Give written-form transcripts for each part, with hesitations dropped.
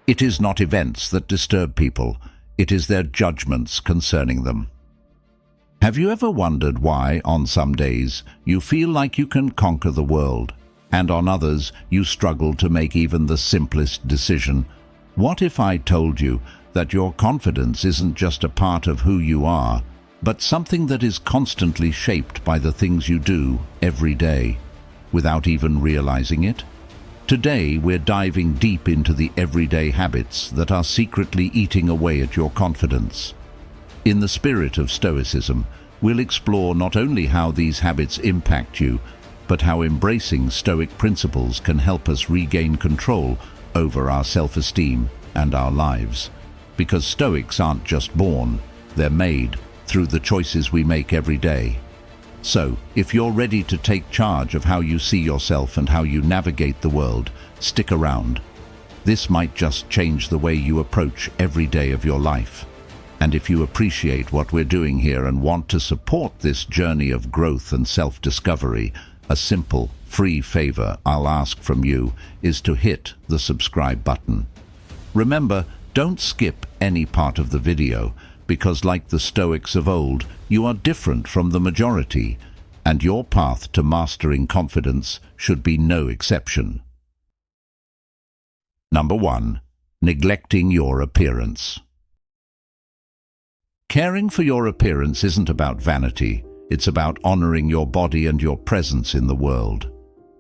It is not events that disturb people, it is their judgments concerning them. Have you ever wondered why, on some days, you feel like you can conquer the world, and on others you struggle to make even the simplest decision? What if I told you that your confidence isn't just a part of who you are, but something that is constantly shaped by the things you do every day, without even realizing it? Today, we're diving deep into the everyday habits that are secretly eating away at your confidence. In the spirit of Stoicism, we'll explore not only how these habits impact you, but how embracing Stoic principles can help us regain control over our self-esteem and our lives. Because Stoics aren't just born, they're made through the choices we make every day. So, if you're ready to take charge of how you see yourself and how you navigate the world, stick around. This might just change the way you approach every day of your life. And if you appreciate what we're doing here and want to support this journey of growth and self-discovery, a simple, free favor I'll ask from you is to hit the subscribe button. Remember, don't skip any part of the video, because like the Stoics of old, you are different from the majority, and your path to mastering confidence should be no exception. Number 1. Neglecting your appearance. Caring for your appearance isn't about vanity, it's about honoring your body and your presence in the world.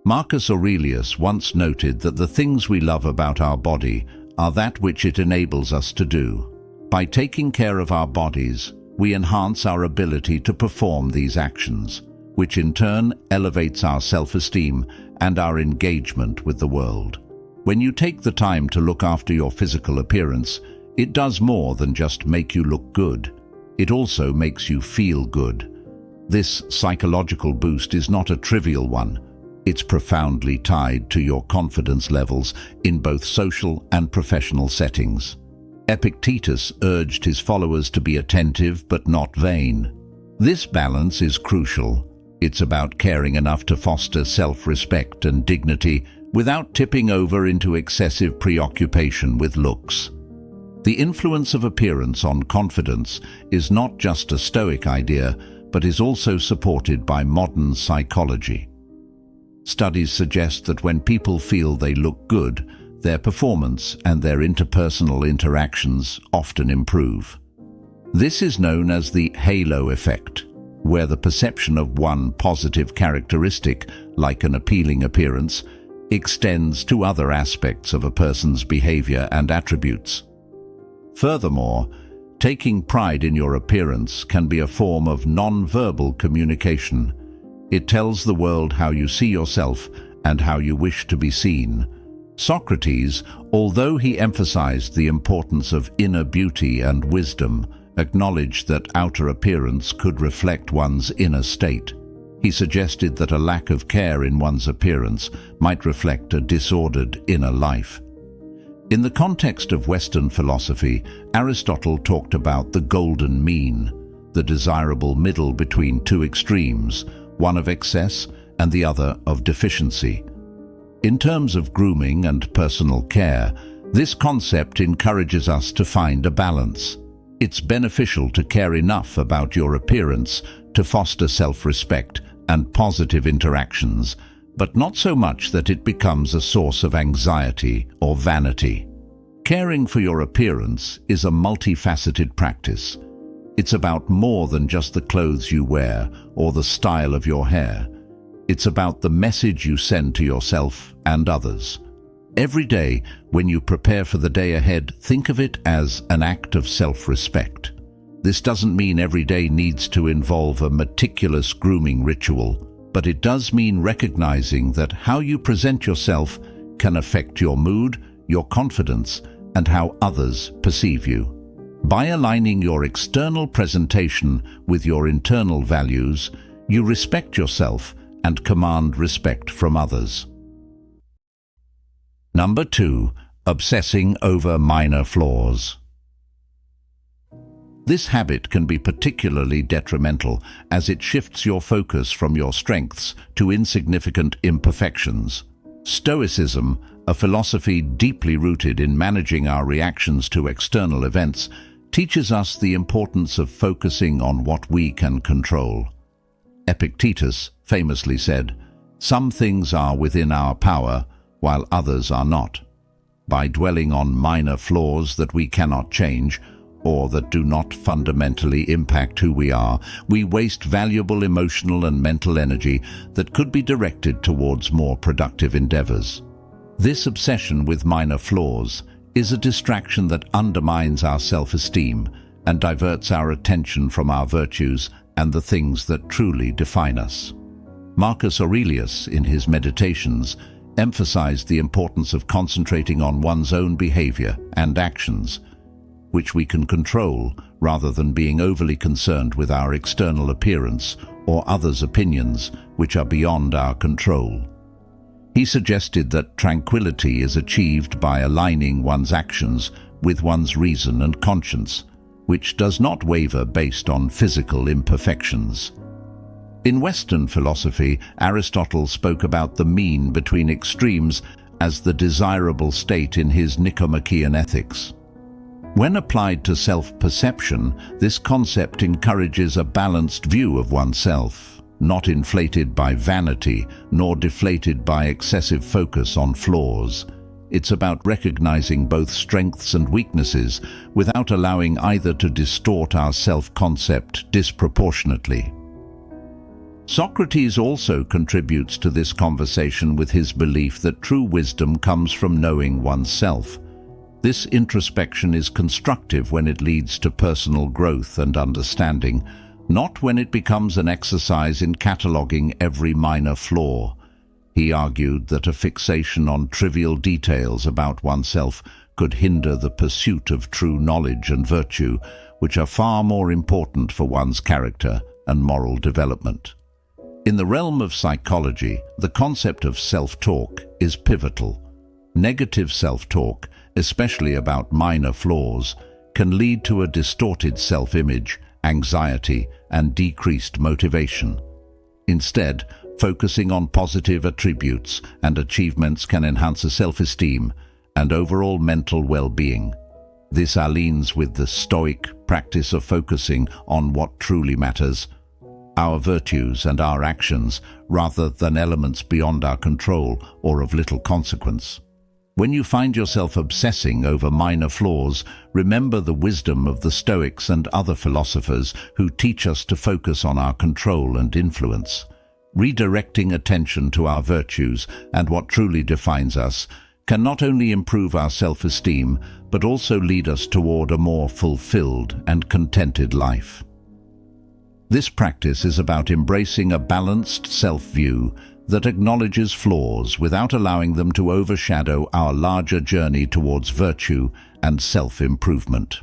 Marcus Aurelius once noted that the things we love about our body are that which it enables us to do. By taking care of our bodies, we enhance our ability to perform these actions, which in turn elevates our self-esteem and our engagement with the world. When you take the time to look after your physical appearance, it does more than just make you look good. It also makes you feel good. This psychological boost is not a trivial one. It's profoundly tied to your confidence levels in both social and professional settings. Epictetus urged his followers to be attentive but not vain. This balance is crucial. It's about caring enough to foster self-respect and dignity without tipping over into excessive preoccupation with looks. The influence of appearance on confidence is not just a Stoic idea, but is also supported by modern psychology. Studies suggest that when people feel they look good, their performance and their interpersonal interactions often improve. This is known as the halo effect, where the perception of one positive characteristic, like an appealing appearance, extends to other aspects of a person's behavior and attributes. Furthermore, taking pride in your appearance can be a form of non-verbal communication. It tells the world how you see yourself and how you wish to be seen. Socrates, although he emphasized the importance of inner beauty and wisdom, acknowledged that outer appearance could reflect one's inner state. He suggested that a lack of care in one's appearance might reflect a disordered inner life. In the context of Western philosophy, Aristotle talked about the golden mean, the desirable middle between two extremes, one of excess and the other of deficiency. In terms of grooming and personal care, this concept encourages us to find a balance. It's beneficial to care enough about your appearance to foster self-respect and positive interactions, but not so much that it becomes a source of anxiety or vanity. Caring for your appearance is a multifaceted practice. It's about more than just the clothes you wear or the style of your hair. It's about the message you send to yourself and others. Every day, when you prepare for the day ahead, think of it as an act of self-respect. This doesn't mean every day needs to involve a meticulous grooming ritual, but it does mean recognizing that how you present yourself can affect your mood, your confidence, and how others perceive you. By aligning your external presentation with your internal values, you respect yourself and command respect from others. Number 2. Obsessing over minor flaws. This habit can be particularly detrimental as it shifts your focus from your strengths to insignificant imperfections. Stoicism, a philosophy deeply rooted in managing our reactions to external events, teaches us the importance of focusing on what we can control. Epictetus famously said, "Some things are within our power, while others are not." By dwelling on minor flaws that we cannot change, or that do not fundamentally impact who we are, we waste valuable emotional and mental energy that could be directed towards more productive endeavors. This obsession with minor flaws is a distraction that undermines our self-esteem and diverts our attention from our virtues and the things that truly define us. Marcus Aurelius, in his Meditations, emphasized the importance of concentrating on one's own behavior and actions, which we can control, rather than being overly concerned with our external appearance or others' opinions, which are beyond our control. He suggested that tranquility is achieved by aligning one's actions with one's reason and conscience, which does not waver based on physical imperfections. In Western philosophy, Aristotle spoke about the mean between extremes as the desirable state in his Nicomachean Ethics. When applied to self-perception, this concept encourages a balanced view of oneself, not inflated by vanity nor deflated by excessive focus on flaws. It's about recognizing both strengths and weaknesses without allowing either to distort our self-concept disproportionately. Socrates also contributes to this conversation with his belief that true wisdom comes from knowing oneself. This introspection is constructive when it leads to personal growth and understanding, not when it becomes an exercise in cataloging every minor flaw. He argued that a fixation on trivial details about oneself could hinder the pursuit of true knowledge and virtue, which are far more important for one's character and moral development. In the realm of psychology, the concept of self-talk is pivotal. Negative self-talk, especially about minor flaws, can lead to a distorted self-image, anxiety, and decreased motivation. Instead, focusing on positive attributes and achievements can enhance a self-esteem and overall mental well-being. This aligns with the Stoic practice of focusing on what truly matters, our virtues and our actions, rather than elements beyond our control or of little consequence. When you find yourself obsessing over minor flaws, remember the wisdom of the Stoics and other philosophers who teach us to focus on our control and influence. Redirecting attention to our virtues and what truly defines us can not only improve our self-esteem, but also lead us toward a more fulfilled and contented life. This practice is about embracing a balanced self-view that acknowledges flaws without allowing them to overshadow our larger journey towards virtue and self-improvement.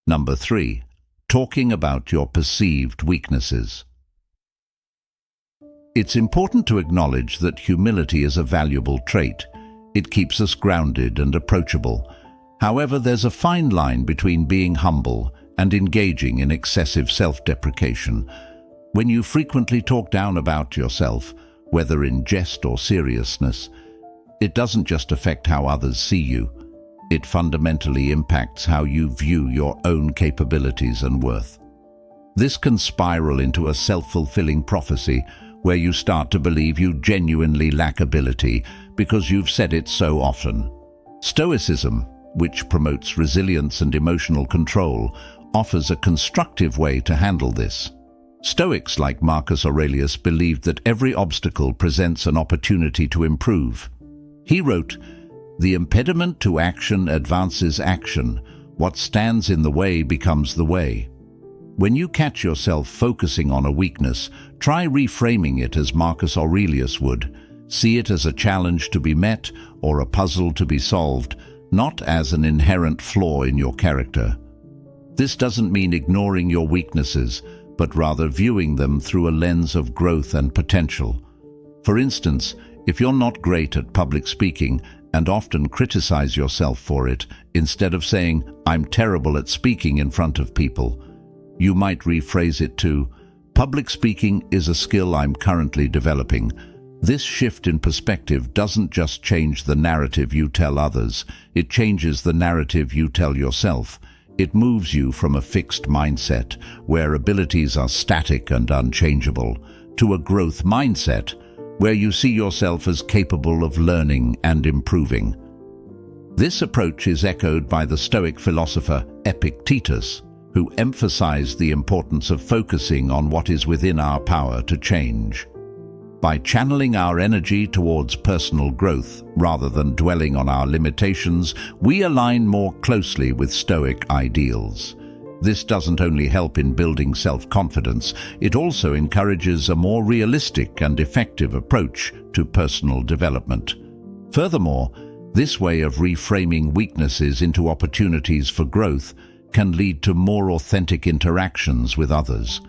Number 3. Talking about your perceived weaknesses. It's important to acknowledge that humility is a valuable trait. It keeps us grounded and approachable. However, there's a fine line between being humble and engaging in excessive self-deprecation. When you frequently talk down about yourself, whether in jest or seriousness, it doesn't just affect how others see you. It fundamentally impacts how you view your own capabilities and worth. This can spiral into a self-fulfilling prophecy where you start to believe you genuinely lack ability because you've said it so often. Stoicism, which promotes resilience and emotional control, offers a constructive way to handle this. Stoics like Marcus Aurelius believed that every obstacle presents an opportunity to improve. He wrote, "The impediment to action advances action. What stands in the way becomes the way." When you catch yourself focusing on a weakness, try reframing it as Marcus Aurelius would. See it as a challenge to be met or a puzzle to be solved, not as an inherent flaw in your character. This doesn't mean ignoring your weaknesses, but rather viewing them through a lens of growth and potential. For instance, if you're not great at public speaking and often criticize yourself for it, instead of saying, "I'm terrible at speaking in front of people," you might rephrase it to, "Public speaking is a skill I'm currently developing. This shift in perspective doesn't just change the narrative you tell others, it changes the narrative you tell yourself. It moves you from a fixed mindset, where abilities are static and unchangeable, to a growth mindset, where you see yourself as capable of learning and improving. This approach is echoed by the Stoic philosopher Epictetus, who emphasized the importance of focusing on what is within our power to change. By channeling our energy towards personal growth rather than dwelling on our limitations, we align more closely with Stoic ideals. This doesn't only help in building self-confidence, it also encourages a more realistic and effective approach to personal development. Furthermore, this way of reframing weaknesses into opportunities for growth can lead to more authentic interactions with others.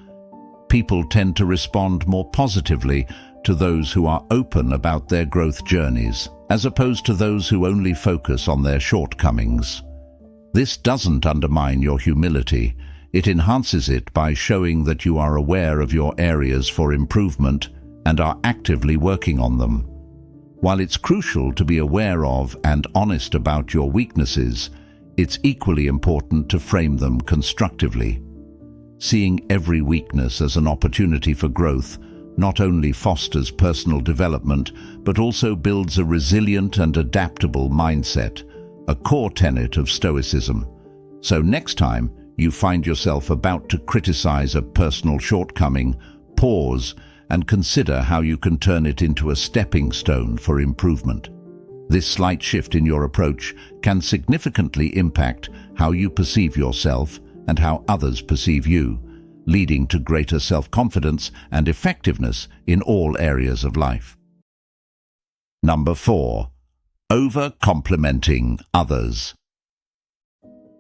People tend to respond more positively to those who are open about their growth journeys, as opposed to those who only focus on their shortcomings. This doesn't undermine your humility, it enhances it by showing that you are aware of your areas for improvement and are actively working on them. While it's crucial to be aware of and honest about your weaknesses, it's equally important to frame them constructively. Seeing every weakness as an opportunity for growth not only fosters personal development, but also builds a resilient and adaptable mindset, a core tenet of Stoicism. So next time you find yourself about to criticize a personal shortcoming, pause and consider how you can turn it into a stepping stone for improvement. This slight shift in your approach can significantly impact how you perceive yourself and how others perceive you, leading to greater self-confidence and effectiveness in all areas of life. Number 4. Over-complimenting others.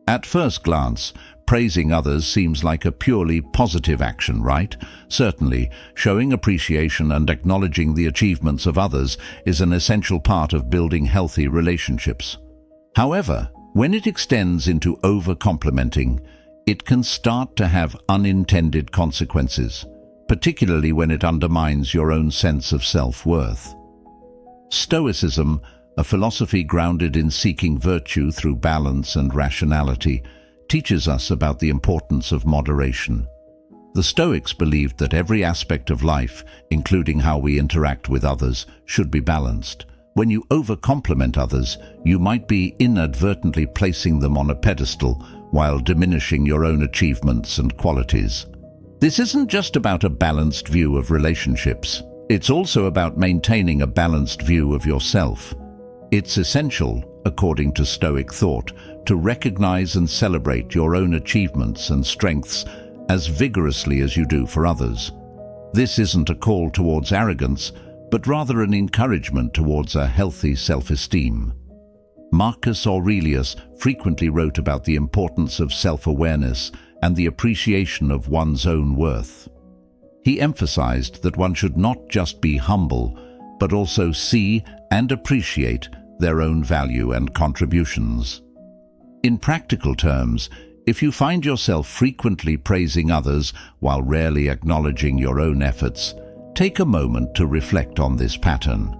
At first glance, praising others seems like a purely positive action, right? Certainly, showing appreciation and acknowledging the achievements of others is an essential part of building healthy relationships. However, when it extends into over-complimenting, it can start to have unintended consequences, particularly when it undermines your own sense of self-worth. Stoicism, a philosophy grounded in seeking virtue through balance and rationality, teaches us about the importance of moderation. The Stoics believed that every aspect of life, including how we interact with others, should be balanced. When you over-compliment others, you might be inadvertently placing them on a pedestal while diminishing your own achievements and qualities. This isn't just about a balanced view of relationships. It's also about maintaining a balanced view of yourself. It's essential, according to Stoic thought, to recognize and celebrate your own achievements and strengths as vigorously as you do for others. This isn't a call towards arrogance, but rather an encouragement towards a healthy self-esteem. Marcus Aurelius frequently wrote about the importance of self-awareness and the appreciation of one's own worth. He emphasized that one should not just be humble, but also see and appreciate their own value and contributions. In practical terms, if you find yourself frequently praising others while rarely acknowledging your own efforts, take a moment to reflect on this pattern.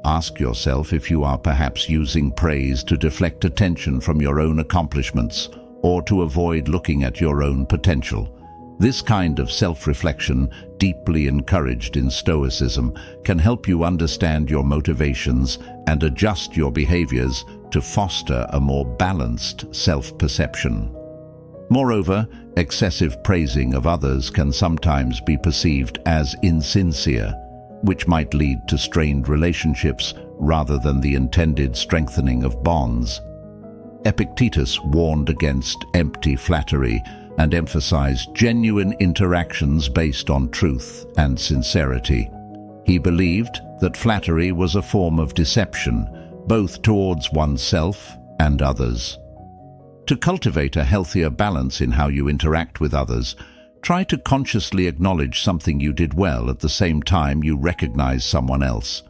Ask yourself if you are perhaps using praise to deflect attention from your own accomplishments or to avoid looking at your own potential. This kind of self-reflection, deeply encouraged in Stoicism, can help you understand your motivations and adjust your behaviors to foster a more balanced self-perception. Moreover, excessive praising of others can sometimes be perceived as insincere, which might lead to strained relationships rather than the intended strengthening of bonds. Epictetus warned against empty flattery and emphasized genuine interactions based on truth and sincerity. He believed that flattery was a form of deception, both towards oneself and others. To cultivate a healthier balance in how you interact with others, try to consciously acknowledge something you did well at the same time you recognize someone else.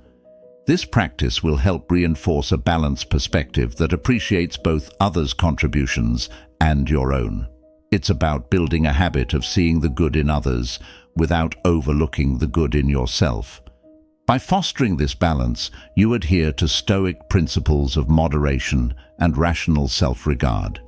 This practice will help reinforce a balanced perspective that appreciates both others' contributions and your own. It's about building a habit of seeing the good in others without overlooking the good in yourself. By fostering this balance, you adhere to Stoic principles of moderation and rational self-regard.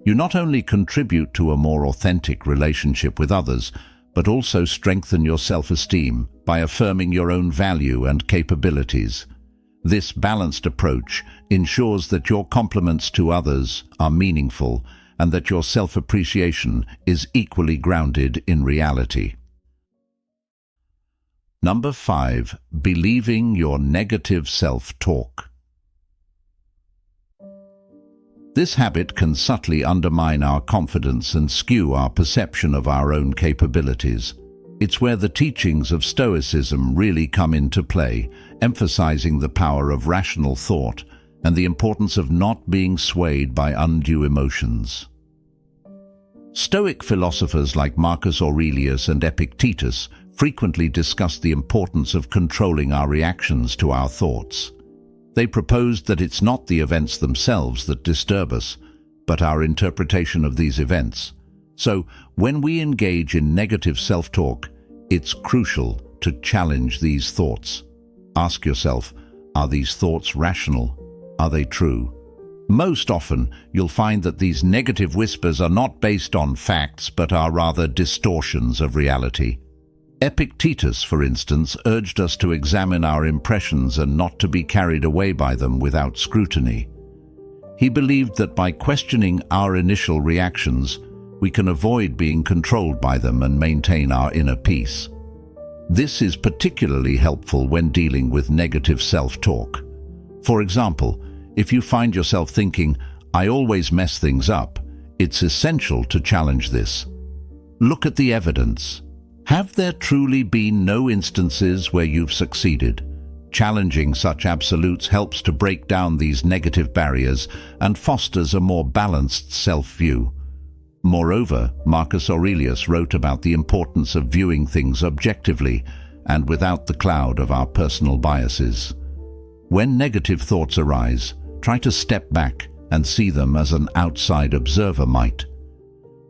You not only contribute to a more authentic relationship with others, but also strengthen your self-esteem by affirming your own value and capabilities. This balanced approach ensures that your compliments to others are meaningful and that your self-appreciation is equally grounded in reality. Number 5. Believing your negative self-talk. This habit can subtly undermine our confidence and skew our perception of our own capabilities. It's where the teachings of Stoicism really come into play, emphasizing the power of rational thought and the importance of not being swayed by undue emotions. Stoic philosophers like Marcus Aurelius and Epictetus frequently discuss the importance of controlling our reactions to our thoughts. They proposed that it's not the events themselves that disturb us, but our interpretation of these events. So, when we engage in negative self-talk, it's crucial to challenge these thoughts. Ask yourself, are these thoughts rational? Are they true? Most often, you'll find that these negative whispers are not based on facts, but are rather distortions of reality. Epictetus, for instance, urged us to examine our impressions and not to be carried away by them without scrutiny. He believed that by questioning our initial reactions, we can avoid being controlled by them and maintain our inner peace. This is particularly helpful when dealing with negative self-talk. For example, if you find yourself thinking, "I always mess things up," it's essential to challenge this. Look at the evidence. Have there truly been no instances where you've succeeded? Challenging such absolutes helps to break down these negative barriers and fosters a more balanced self-view. Moreover, Marcus Aurelius wrote about the importance of viewing things objectively and without the cloud of our personal biases. When negative thoughts arise, try to step back and see them as an outside observer might.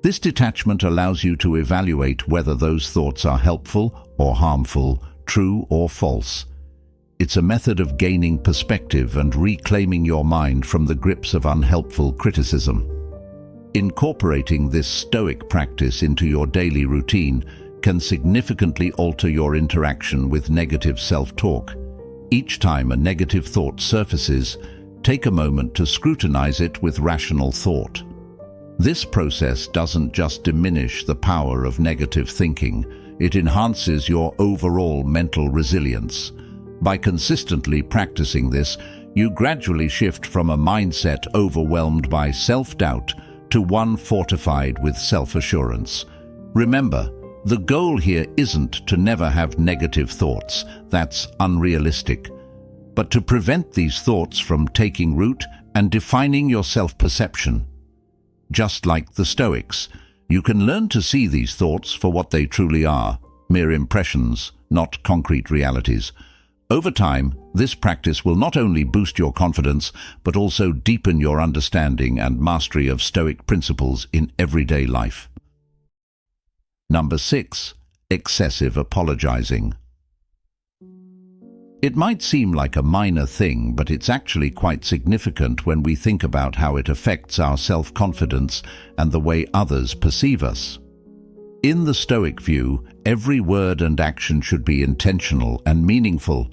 This detachment allows you to evaluate whether those thoughts are helpful or harmful, true or false. It's a method of gaining perspective and reclaiming your mind from the grips of unhelpful criticism. Incorporating this Stoic practice into your daily routine can significantly alter your interaction with negative self-talk. Each time a negative thought surfaces, take a moment to scrutinize it with rational thought. This process doesn't just diminish the power of negative thinking, it enhances your overall mental resilience. By consistently practicing this, you gradually shift from a mindset overwhelmed by self-doubt to one fortified with self-assurance. Remember, the goal here isn't to never have negative thoughts, that's unrealistic, but to prevent these thoughts from taking root and defining your self-perception. Just like the Stoics, you can learn to see these thoughts for what they truly are, mere impressions, not concrete realities. Over time, this practice will not only boost your confidence, but also deepen your understanding and mastery of Stoic principles in everyday life. Number 6. Excessive apologizing. It might seem like a minor thing, but it's actually quite significant when we think about how it affects our self-confidence and the way others perceive us. In the Stoic view, every word and action should be intentional and meaningful.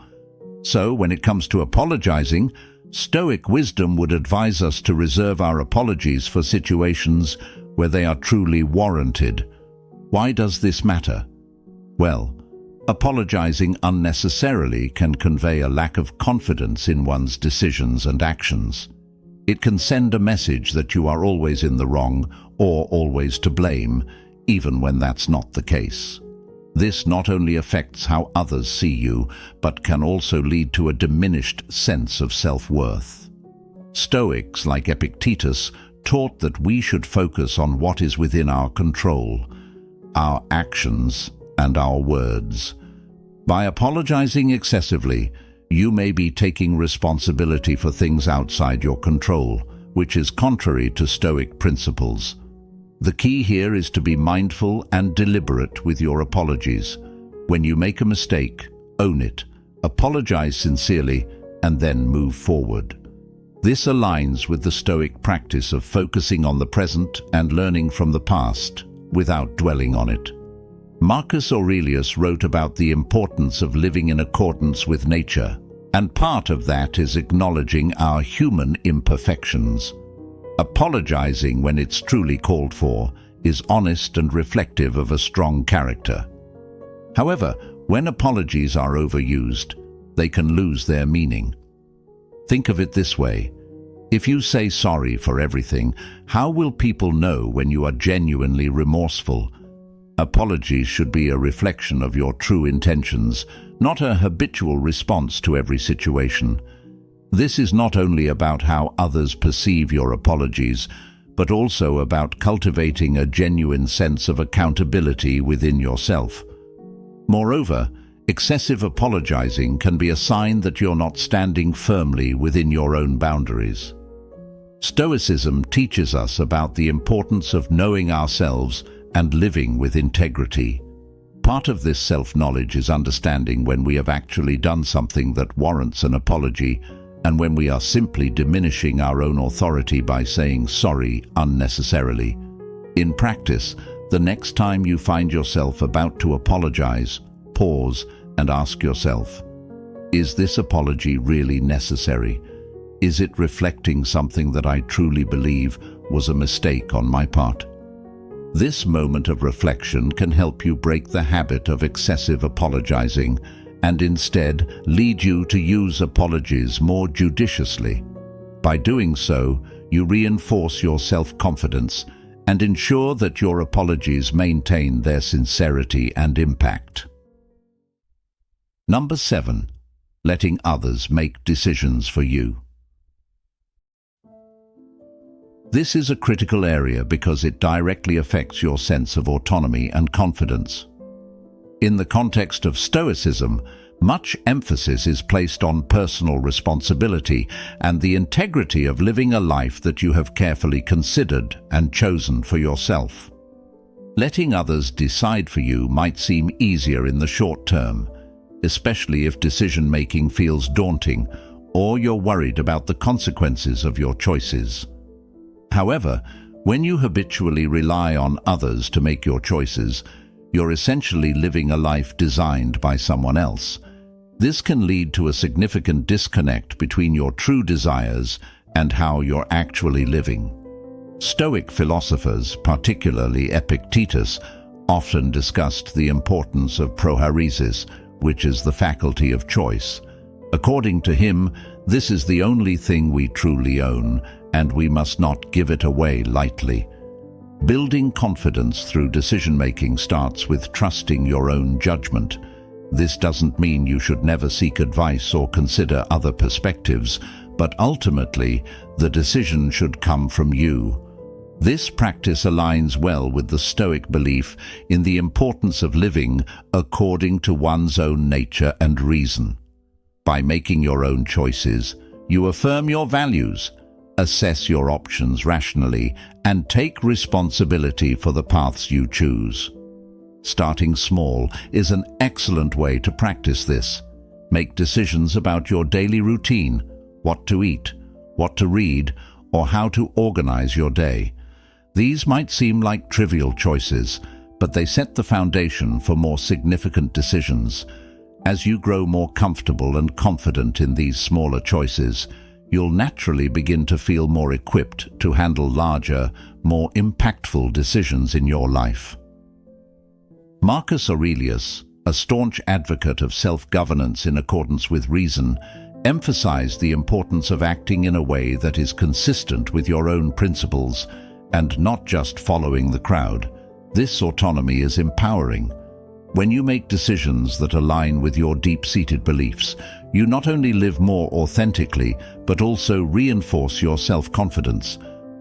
So, when it comes to apologizing, Stoic wisdom would advise us to reserve our apologies for situations where they are truly warranted. Why does this matter? Well, apologizing unnecessarily can convey a lack of confidence in one's decisions and actions. It can send a message that you are always in the wrong or always to blame, even when that's not the case. This not only affects how others see you, but can also lead to a diminished sense of self-worth. Stoics like Epictetus taught that we should focus on what is within our control, our actions and our words. By apologizing excessively, you may be taking responsibility for things outside your control, which is contrary to Stoic principles. The key here is to be mindful and deliberate with your apologies. When you make a mistake, own it. apologize sincerely, and then move forward. This aligns with the Stoic practice of focusing on the present and learning from the past without dwelling on it. Marcus Aurelius wrote about the importance of living in accordance with nature, and part of that is acknowledging our human imperfections. Apologizing when it's truly called for is honest and reflective of a strong character. However, when apologies are overused, they can lose their meaning. Think of it this way. If you say sorry for everything, how will people know when you are genuinely remorseful? Apologies should be a reflection of your true intentions, not a habitual response to every situation. This is not only about how others perceive your apologies, but also about cultivating a genuine sense of accountability within yourself. Moreover, excessive apologizing can be a sign that you're not standing firmly within your own boundaries. Stoicism teaches us about the importance of knowing ourselves and living with integrity. Part of this self-knowledge is understanding when we have actually done something that warrants an apology and when we are simply diminishing our own authority by saying sorry unnecessarily. In practice, the next time you find yourself about to apologize, pause and ask yourself, is this apology really necessary? Is it reflecting something that I truly believe was a mistake on my part? This moment of reflection can help you break the habit of excessive apologizing and instead lead you to use apologies more judiciously. By doing so, you reinforce your self-confidence and ensure that your apologies maintain their sincerity and impact. Number 7. Letting others make decisions for you. This is a critical area because it directly affects your sense of autonomy and confidence. In the context of Stoicism, much emphasis is placed on personal responsibility and the integrity of living a life that you have carefully considered and chosen for yourself. Letting others decide for you might seem easier in the short term, especially if decision-making feels daunting or you're worried about the consequences of your choices. However, when you habitually rely on others to make your choices, you're essentially living a life designed by someone else. This can lead to a significant disconnect between your true desires and how you're actually living. Stoic philosophers, particularly Epictetus, often discussed the importance of prohairesis, which is the faculty of choice. According to him, this is the only thing we truly own, and we must not give it away lightly. Building confidence through decision-making starts with trusting your own judgment. This doesn't mean you should never seek advice or consider other perspectives, but ultimately, the decision should come from you. This practice aligns well with the Stoic belief in the importance of living according to one's own nature and reason. By making your own choices, you affirm your values, assess your options rationally, and take responsibility for the paths you choose. Starting small is an excellent way to practice this. Make decisions about your daily routine, what to eat, what to read, or how to organize your day. These might seem like trivial choices, but they set the foundation for more significant decisions. As you grow more comfortable and confident in these smaller choices, you'll naturally begin to feel more equipped to handle larger, more impactful decisions in your life. Marcus Aurelius, a staunch advocate of self-governance in accordance with reason, emphasized the importance of acting in a way that is consistent with your own principles and not just following the crowd. This autonomy is empowering. When you make decisions that align with your deep-seated beliefs, you not only live more authentically, but also reinforce your self-confidence.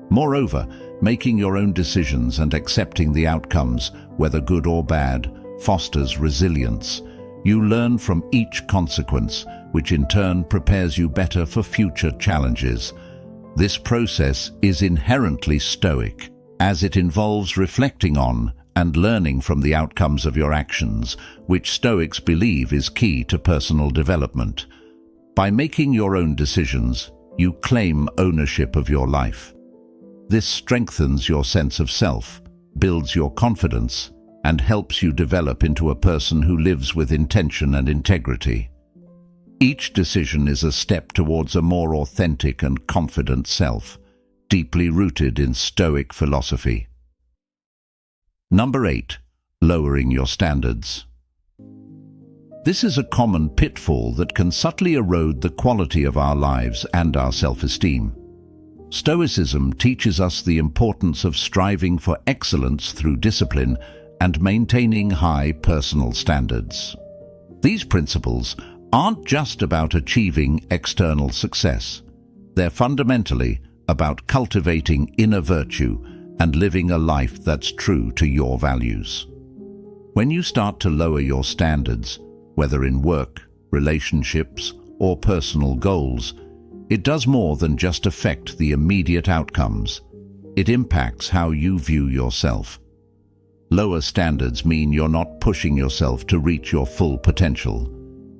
Moreover, making your own decisions and accepting the outcomes, whether good or bad, fosters resilience. You learn from each consequence, which in turn prepares you better for future challenges. This process is inherently Stoic, as it involves reflecting on and learning from the outcomes of your actions, which Stoics believe is key to personal development. By making your own decisions, you claim ownership of your life. This strengthens your sense of self, builds your confidence, and helps you develop into a person who lives with intention and integrity. Each decision is a step towards a more authentic and confident self, deeply rooted in Stoic philosophy. Number 8. Lowering your standards. This is a common pitfall that can subtly erode the quality of our lives and our self-esteem. Stoicism teaches us the importance of striving for excellence through discipline and maintaining high personal standards. These principles aren't just about achieving external success. They're fundamentally about cultivating inner virtue and living a life that's true to your values. When you start to lower your standards, whether in work, relationships, or personal goals, it does more than just affect the immediate outcomes. It impacts how you view yourself. Lower standards mean you're not pushing yourself to reach your full potential.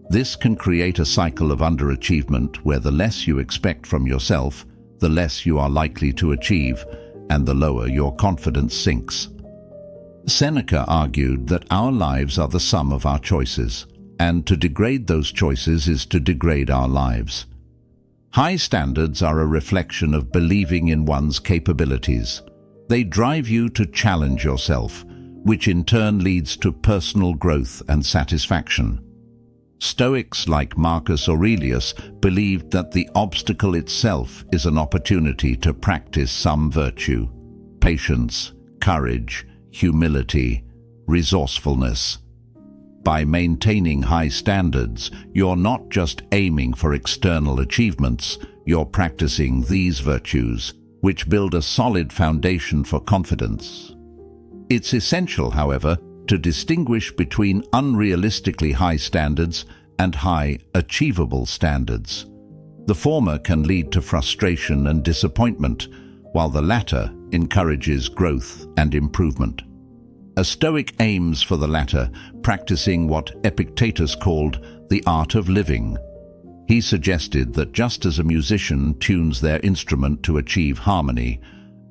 This can create a cycle of underachievement where the less you expect from yourself, the less you are likely to achieve, and the lower your confidence sinks. Seneca argued that our lives are the sum of our choices, and to degrade those choices is to degrade our lives. High standards are a reflection of believing in one's capabilities. They drive you to challenge yourself, which in turn leads to personal growth and satisfaction. Stoics like Marcus Aurelius believed that the obstacle itself is an opportunity to practice some virtue: patience, courage, humility, resourcefulness. By maintaining high standards, you're not just aiming for external achievements, you're practicing these virtues, which build a solid foundation for confidence. It's essential, however, to distinguish between unrealistically high standards and high, achievable standards. The former can lead to frustration and disappointment, while the latter encourages growth and improvement. A Stoic aims for the latter, practicing what Epictetus called the art of living. He suggested that just as a musician tunes their instrument to achieve harmony,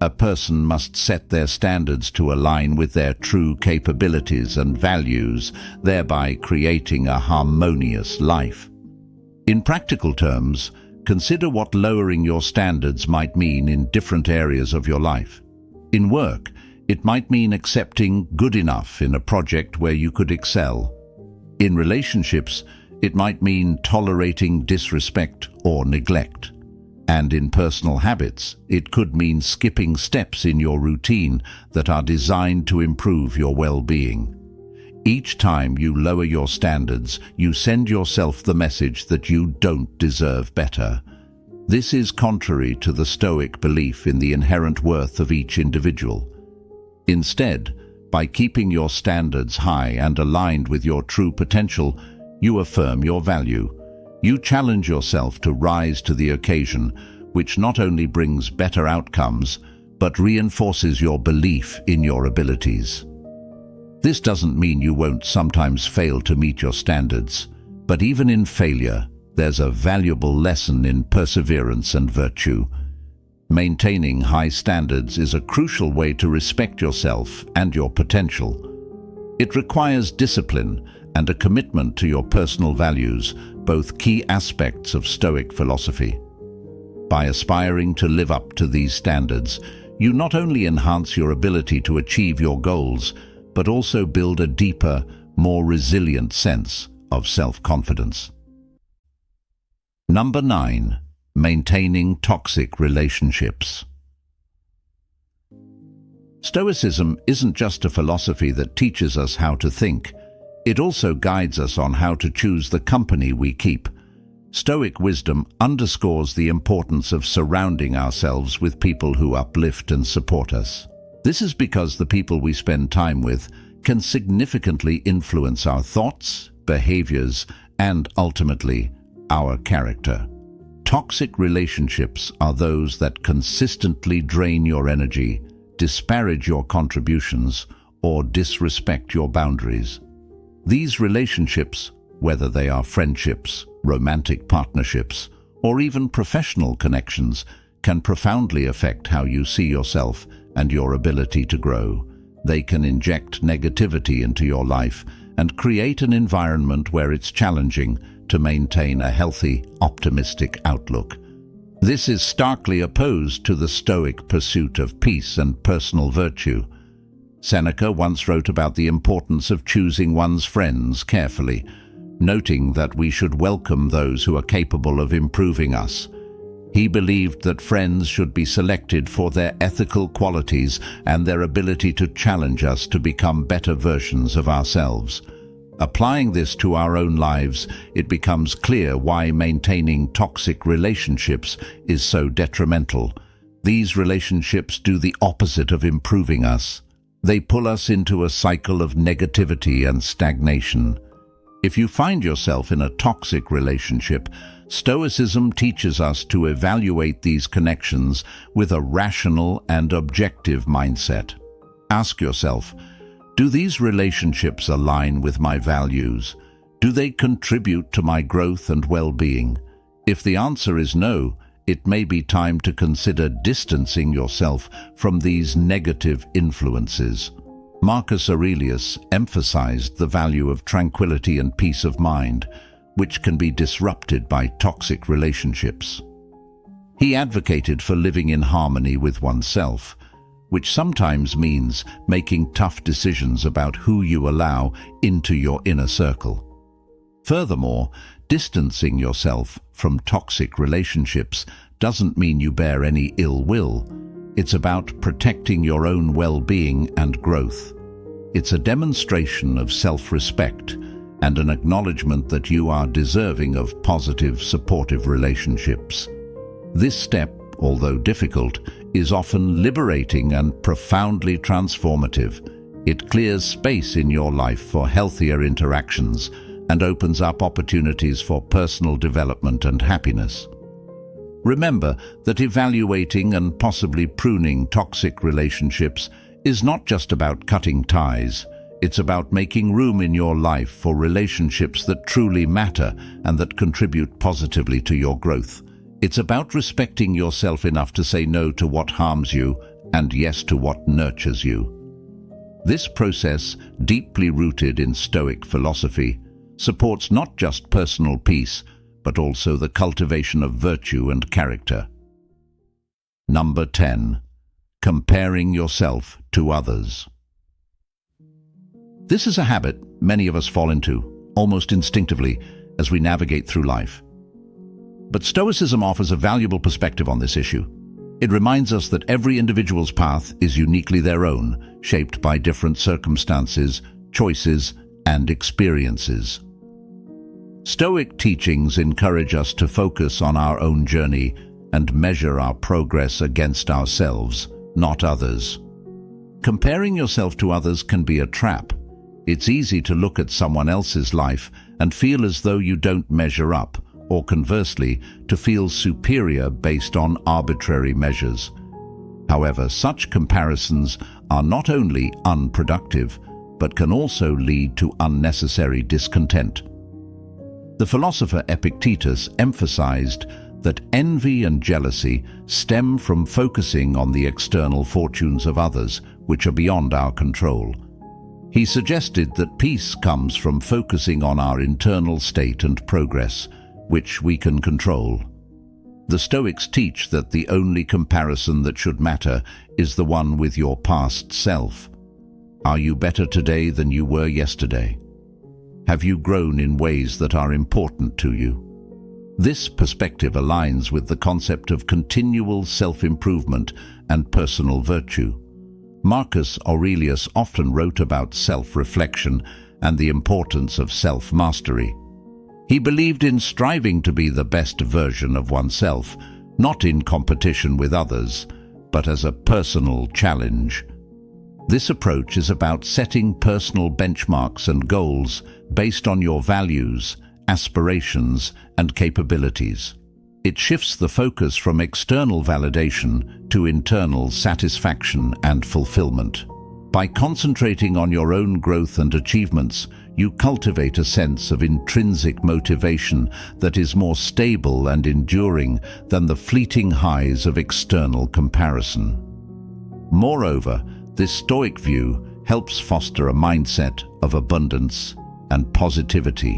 a person must set their standards to align with their true capabilities and values, thereby creating a harmonious life. In practical terms, consider what lowering your standards might mean in different areas of your life. In work, it might mean accepting good enough in a project where you could excel. In relationships, it might mean tolerating disrespect or neglect. And in personal habits, it could mean skipping steps in your routine that are designed to improve your well-being. Each time you lower your standards, you send yourself the message that you don't deserve better. This is contrary to the Stoic belief in the inherent worth of each individual. Instead, by keeping your standards high and aligned with your true potential, you affirm your value. You challenge yourself to rise to the occasion, which not only brings better outcomes, but reinforces your belief in your abilities. This doesn't mean you won't sometimes fail to meet your standards, but even in failure, there's a valuable lesson in perseverance and virtue. Maintaining high standards is a crucial way to respect yourself and your potential. It requires discipline and a commitment to your personal values, both key aspects of Stoic philosophy. By aspiring to live up to these standards, you not only enhance your ability to achieve your goals, but also build a deeper, more resilient sense of self-confidence. Number 9. Maintaining toxic relationships. Stoicism isn't just a philosophy that teaches us how to think. It also guides us on how to choose the company we keep. Stoic wisdom underscores the importance of surrounding ourselves with people who uplift and support us. This is because the people we spend time with can significantly influence our thoughts, behaviors, and ultimately, our character. Toxic relationships are those that consistently drain your energy, disparage your contributions, or disrespect your boundaries. These relationships, whether they are friendships, romantic partnerships, or even professional connections, can profoundly affect how you see yourself and your ability to grow. They can inject negativity into your life and create an environment where it's challenging to maintain a healthy, optimistic outlook. This is starkly opposed to the Stoic pursuit of peace and personal virtue. Seneca once wrote about the importance of choosing one's friends carefully, noting that we should welcome those who are capable of improving us. He believed that friends should be selected for their ethical qualities and their ability to challenge us to become better versions of ourselves. Applying this to our own lives, it becomes clear why maintaining toxic relationships is so detrimental. These relationships do the opposite of improving us. They pull us into a cycle of negativity and stagnation. If you find yourself in a toxic relationship, Stoicism teaches us to evaluate these connections with a rational and objective mindset. Ask yourself, do these relationships align with my values? Do they contribute to my growth and well-being? If the answer is no, it may be time to consider distancing yourself from these negative influences. Marcus Aurelius emphasized the value of tranquility and peace of mind, which can be disrupted by toxic relationships. He advocated for living in harmony with oneself, which sometimes means making tough decisions about who you allow into your inner circle. Furthermore, distancing yourself from toxic relationships doesn't mean you bear any ill will. It's about protecting your own well-being and growth. It's a demonstration of self-respect and an acknowledgement that you are deserving of positive, supportive relationships. This step, although difficult, is often liberating and profoundly transformative. It clears space in your life for healthier interactions and opens up opportunities for personal development and happiness. Remember that evaluating and possibly pruning toxic relationships is not just about cutting ties. It's about making room in your life for relationships that truly matter and that contribute positively to your growth. It's about respecting yourself enough to say no to what harms you and yes to what nurtures you. This process, deeply rooted in Stoic philosophy, supports not just personal peace, but also the cultivation of virtue and character. Number 10. Comparing yourself to others. This is a habit many of us fall into, almost instinctively, as we navigate through life. But Stoicism offers a valuable perspective on this issue. It reminds us that every individual's path is uniquely their own, shaped by different circumstances, choices, and experiences. Stoic teachings encourage us to focus on our own journey and measure our progress against ourselves, not others. Comparing yourself to others can be a trap. It's easy to look at someone else's life and feel as though you don't measure up, or conversely, to feel superior based on arbitrary measures. However, such comparisons are not only unproductive, but can also lead to unnecessary discontent. The philosopher Epictetus emphasized that envy and jealousy stem from focusing on the external fortunes of others, which are beyond our control. He suggested that peace comes from focusing on our internal state and progress, which we can control. The Stoics teach that the only comparison that should matter is the one with your past self. Are you better today than you were yesterday? Have you grown in ways that are important to you? This perspective aligns with the concept of continual self-improvement and personal virtue. Marcus Aurelius often wrote about self-reflection and the importance of self-mastery. He believed in striving to be the best version of oneself, not in competition with others, but as a personal challenge. This approach is about setting personal benchmarks and goals based on your values, aspirations, and capabilities. It shifts the focus from external validation to internal satisfaction and fulfillment. By concentrating on your own growth and achievements, you cultivate a sense of intrinsic motivation that is more stable and enduring than the fleeting highs of external comparison. Moreover, this Stoic view helps foster a mindset of abundance and positivity.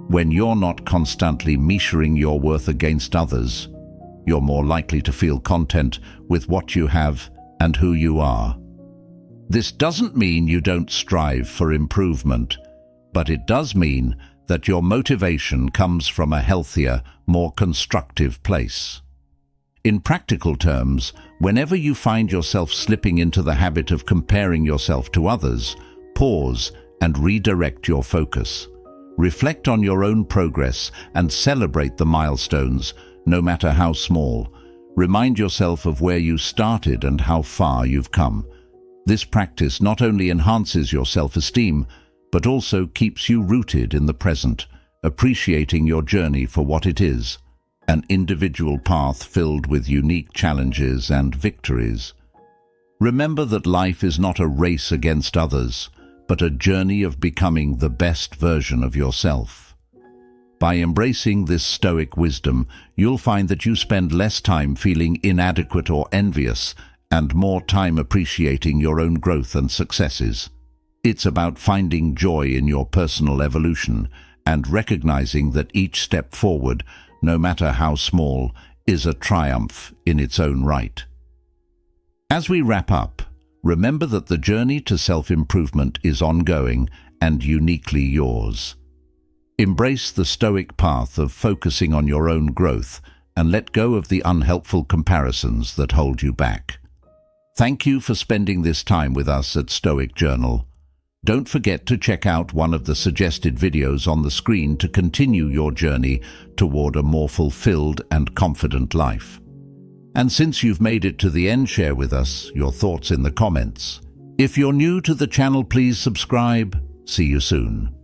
When you're not constantly measuring your worth against others, you're more likely to feel content with what you have and who you are. This doesn't mean you don't strive for improvement, but it does mean that your motivation comes from a healthier, more constructive place. In practical terms, whenever you find yourself slipping into the habit of comparing yourself to others, pause and redirect your focus. Reflect on your own progress and celebrate the milestones, no matter how small. Remind yourself of where you started and how far you've come. This practice not only enhances your self-esteem, but also keeps you rooted in the present, appreciating your journey for what it is, an individual path filled with unique challenges and victories. Remember that life is not a race against others, but a journey of becoming the best version of yourself. By embracing this Stoic wisdom, you'll find that you spend less time feeling inadequate or envious, and more time appreciating your own growth and successes. It's about finding joy in your personal evolution and recognizing that each step forward, no matter how small, is a triumph in its own right. As we wrap up, remember that the journey to self-improvement is ongoing and uniquely yours. Embrace the Stoic path of focusing on your own growth and let go of the unhelpful comparisons that hold you back. Thank you for spending this time with us at Stoic Journal. Don't forget to check out one of the suggested videos on the screen to continue your journey toward a more fulfilled and confident life. And since you've made it to the end, share with us your thoughts in the comments. If you're new to the channel, please subscribe. See you soon.